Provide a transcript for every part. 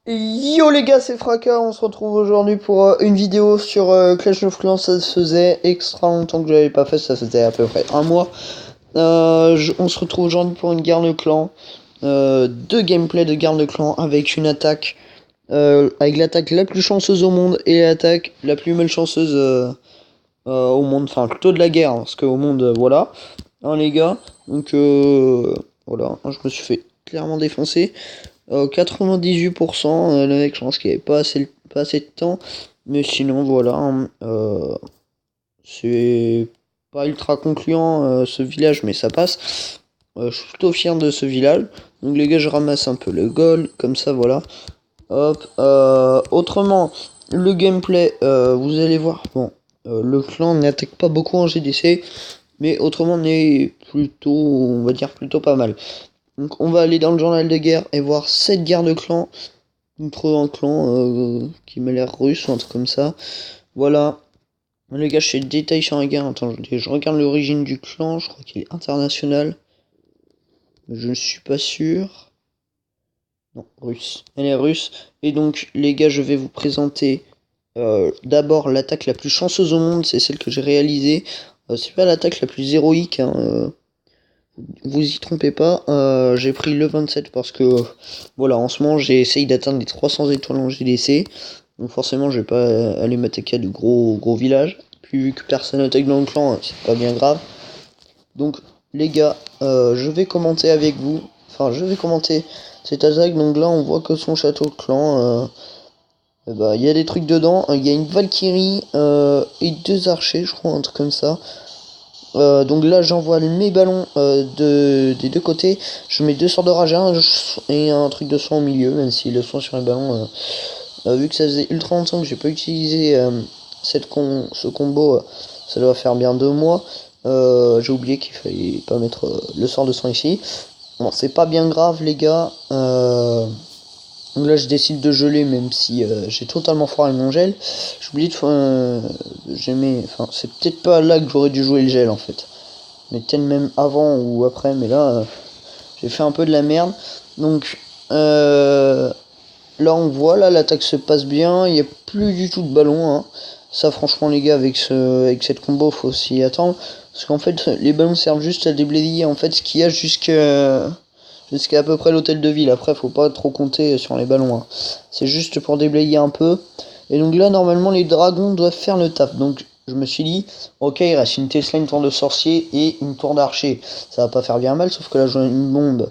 Yo les gars, c'est Fracas, on se retrouve aujourd'hui pour une vidéo sur Clash of Clans. Ça se faisait extra longtemps que je l'avais pas fait, ça faisait à peu près un mois. On se retrouve aujourd'hui pour une guerre de clans, deux gameplays de guerre de clans avec une attaque, avec l'attaque la plus chanceuse au monde et l'attaque la plus malchanceuse au monde, enfin plutôt de la guerre, hein, parce qu'au monde, voilà, hein les gars, donc voilà, hein, je me suis fait clairement défoncer. 98%, le mec, je pense qu'il avait pas assez de temps. Mais sinon, voilà. C'est pas ultra concluant ce village, mais ça passe. Je suis plutôt fier de ce village. Donc, les gars, je ramasse un peu le gold, comme ça, voilà. Hop. Autrement, le gameplay, vous allez voir. Bon, le clan n'attaque pas beaucoup en GDC. Mais autrement, on est plutôt, on va dire, plutôt pas mal. Donc on va aller dans le journal de guerre et voir 7 guerres de clans contre un clan qui m'a l'air russe ou un truc comme ça. Voilà. Les gars, je fais le détail sur la guerre. Attends, je regarde l'origine du clan. Je crois qu'il est international. Mais je ne suis pas sûr. Non, russe. Elle est russe. Et donc, les gars, je vais vous présenter d'abord l'attaque la plus chanceuse au monde. C'est celle que j'ai réalisée. C'est pas l'attaque la plus héroïque, hein, vous y trompez pas, j'ai pris le 27 parce que, voilà, en ce moment j'ai essayé d'atteindre les 300 étoiles en GDC. Donc forcément je vais pas aller m'attaquer à de gros villages. Puis vu que personne attaque dans le clan, c'est pas bien grave. Donc les gars, je vais commenter avec vous. Enfin je vais commenter cette attaque. Donc là on voit que son château de clan, bah, il y a des trucs dedans. Il y a une Valkyrie et deux archers, je crois, un truc comme ça. Donc là j'envoie mes ballons des deux côtés. Je mets deux sorts de rage et un truc de soin au milieu, même si le soin sur les ballons, vu que ça faisait ultra longtemps que j'ai pas utilisé ce combo, ça doit faire bien 2 mois. J'ai oublié qu'il fallait pas mettre le sort de soin ici. Bon, c'est pas bien grave les gars. Donc là je décide de geler même si j'ai totalement foiré mon gel. J'ai oublié enfin c'est peut-être pas là que j'aurais dû jouer le gel en fait. Mais peut-être même avant ou après, mais là j'ai fait un peu de la merde. Donc là on voit, là l'attaque se passe bien, il n'y a plus du tout de ballon, hein. Ça franchement les gars avec cette combo faut s'y attendre. Parce qu'en fait les ballons servent juste à déblayer en fait ce qu'il y a jusqu'à à peu près l'hôtel de ville. Après, faut pas trop compter sur les ballons, hein. C'est juste pour déblayer un peu. Et donc là, normalement, les dragons doivent faire le taf. Donc, je me suis dit, ok, il reste une Tesla, une tour de sorcier et une tour d'archer. Ça va pas faire bien mal, sauf que là, j'ai une bombe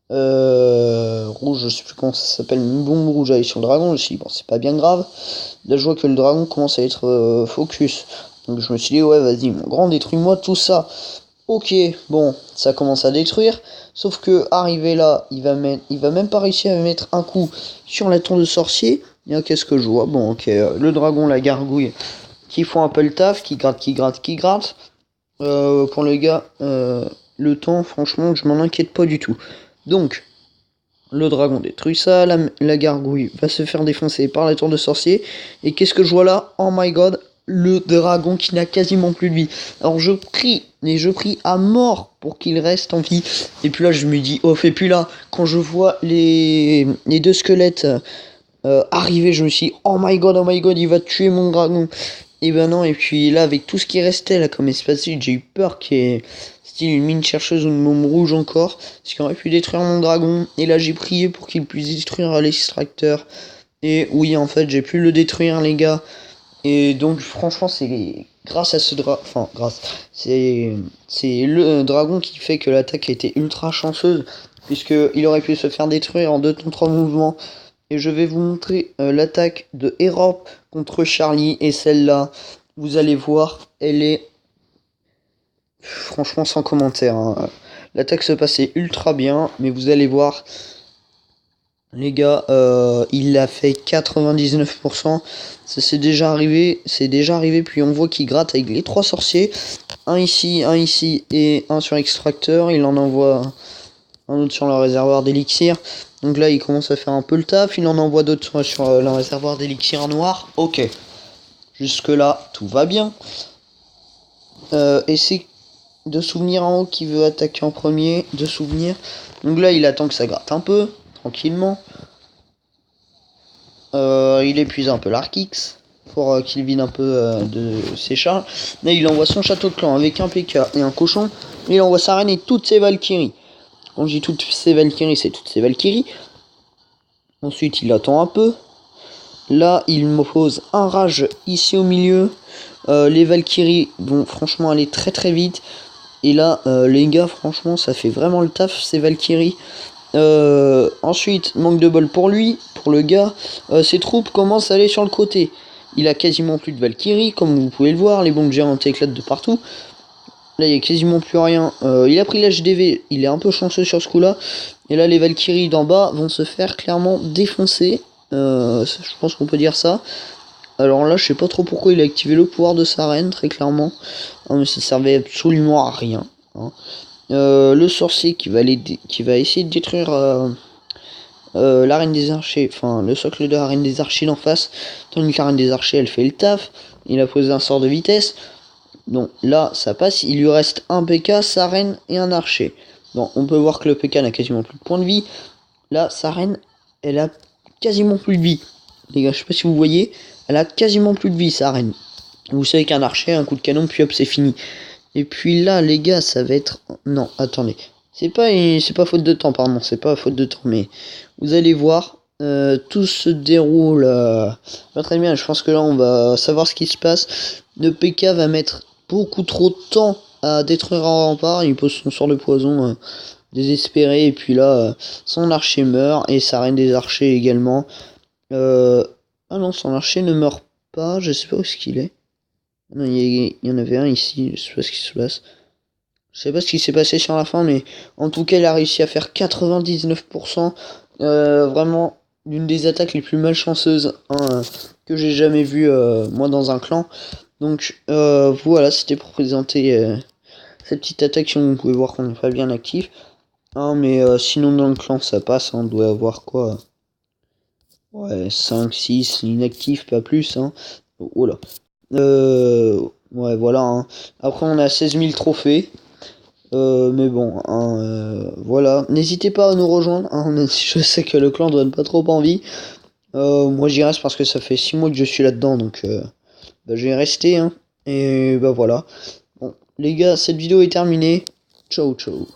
rouge, je sais plus comment ça s'appelle, une bombe rouge avec sur le dragon. Je me suis dit, bon, c'est pas bien grave. Là, je vois que le dragon commence à être focus. Donc, je me suis dit, ouais, vas-y, mon grand, détruis-moi tout ça. Ok, bon, ça commence à détruire. Sauf que arrivé là, il va même pas réussir à mettre un coup sur la tour de sorcier. Et qu'est-ce que je vois? Bon, ok, le dragon, la gargouille, qui font un peu le taf, qui gratte, qui gratte, qui gratte. Pour les gars, le temps, franchement, je m'en inquiète pas du tout. Donc, le dragon détruit ça, la gargouille va se faire défoncer par la tour de sorcier. Et qu'est-ce que je vois là? Oh my god, le dragon qui n'a quasiment plus de vie. Alors je prie, et je prie à mort pour qu'il reste en vie. Et puis là je me dis, oh, et puis là, quand je vois les deux squelettes arriver, je me suis dit, oh my god, il va tuer mon dragon. Et ben non, et puis là, avec tout ce qui restait là comme espace, j'ai eu peur qu'il y ait style une mine chercheuse ou une môme rouge encore, ce qui aurait pu détruire mon dragon. Et là, j'ai prié pour qu'il puisse détruire l'extracteur. Et oui, en fait, j'ai pu le détruire, les gars. Et donc, franchement, c'est grâce à ce dragon, enfin, c'est le dragon qui fait que l'attaque a été ultra chanceuse, puisque il aurait pu se faire détruire en 2 3 mouvements. Et je vais vous montrer l'attaque de Europe contre Charlie. Et celle-là, vous allez voir, elle est franchement sans commentaire, hein. L'attaque se passait ultra bien, mais vous allez voir, les gars, il a fait 99%. Ça c'est déjà arrivé. Puis on voit qu'il gratte avec les trois sorciers. Un ici et un sur l'extracteur. Il en envoie un autre sur le réservoir d'élixir. Donc là, il commence à faire un peu le taf. Il en envoie d'autres sur le réservoir d'élixir noir. Ok. Jusque là, tout va bien. Et c'est de souvenir en haut qui veut attaquer en premier. De souvenir. Donc là, il attend que ça gratte un peu. Tranquillement. il épuise un peu l'Arkix pour qu'il vide un peu de ses chars. Là, il envoie son château de clan avec un PK et un cochon. Et il envoie sa reine et toutes ses Valkyries. Quand je dis toutes ses Valkyries, c'est toutes ses Valkyries. Ensuite, il attend un peu. Là, il me pose un rage ici au milieu. Les Valkyries vont franchement aller très très vite. Et là, les gars, franchement, ça fait vraiment le taf, ces Valkyries. Ensuite, manque de bol pour lui, pour le gars. Ses troupes commencent à aller sur le côté. Il a quasiment plus de Valkyries, comme vous pouvez le voir. Les bombes géantes éclatent de partout. Là, il n'y a quasiment plus rien. Il a pris l'HDV, il est un peu chanceux sur ce coup-là. Et là, les Valkyries d'en bas vont se faire clairement défoncer. Je pense qu'on peut dire ça. Alors là, je sais pas trop pourquoi il a activé le pouvoir de sa reine, très clairement. Hein, mais ça servait absolument à rien. Hein. Le sorcier qui va essayer de détruire la reine des archers, enfin le socle de la reine des archers d'en face. Tandis que la reine des archers, elle fait le taf. Il a posé un sort de vitesse. Donc là, ça passe. Il lui reste un PK, sa reine et un archer. Bon, on peut voir que le PK n'a quasiment plus de points de vie. Là, sa reine, elle a quasiment plus de vie. Les gars, je sais pas si vous voyez, elle a quasiment plus de vie, sa reine. Vous savez qu'un archer, un coup de canon, puis hop, c'est fini. Et puis là, les gars, ça va être... Non, attendez. C'est pas faute de temps, pardon. C'est pas faute de temps, mais vous allez voir. Tout se déroule pas très bien. Je pense que là, on va savoir ce qui se passe. Le PK va mettre beaucoup trop de temps à détruire un rempart. Il pose son sort de poison désespéré. Et puis là, son archer meurt. Et sa reine des archers également. Ah non, son archer ne meurt pas. Je sais pas où est-ce qu'il est. Non, il y en avait un ici. Je sais pas ce qui se passe. Je sais pas ce qui s'est passé sur la fin. Mais en tout cas, il a réussi à faire 99%. Vraiment l'une des attaques les plus malchanceuses que j'ai jamais vu moi dans un clan. Donc voilà, c'était pour présenter cette petite attaque. Vous pouvez voir qu'on n'est pas bien actif. Hein, mais sinon dans le clan ça passe. Hein, on doit avoir quoi, ouais, 5, 6 inactifs, pas plus. Hein. Oh là. Ouais, voilà. Hein. Après, on a 16 000 trophées. Mais bon, hein, voilà. N'hésitez pas à nous rejoindre. Hein, je sais que le clan donne pas trop envie. Moi, j'y reste parce que ça fait 6 mois que je suis là-dedans. Donc, bah, je vais rester. Hein, et bah voilà. Bon, les gars, cette vidéo est terminée. Ciao, ciao.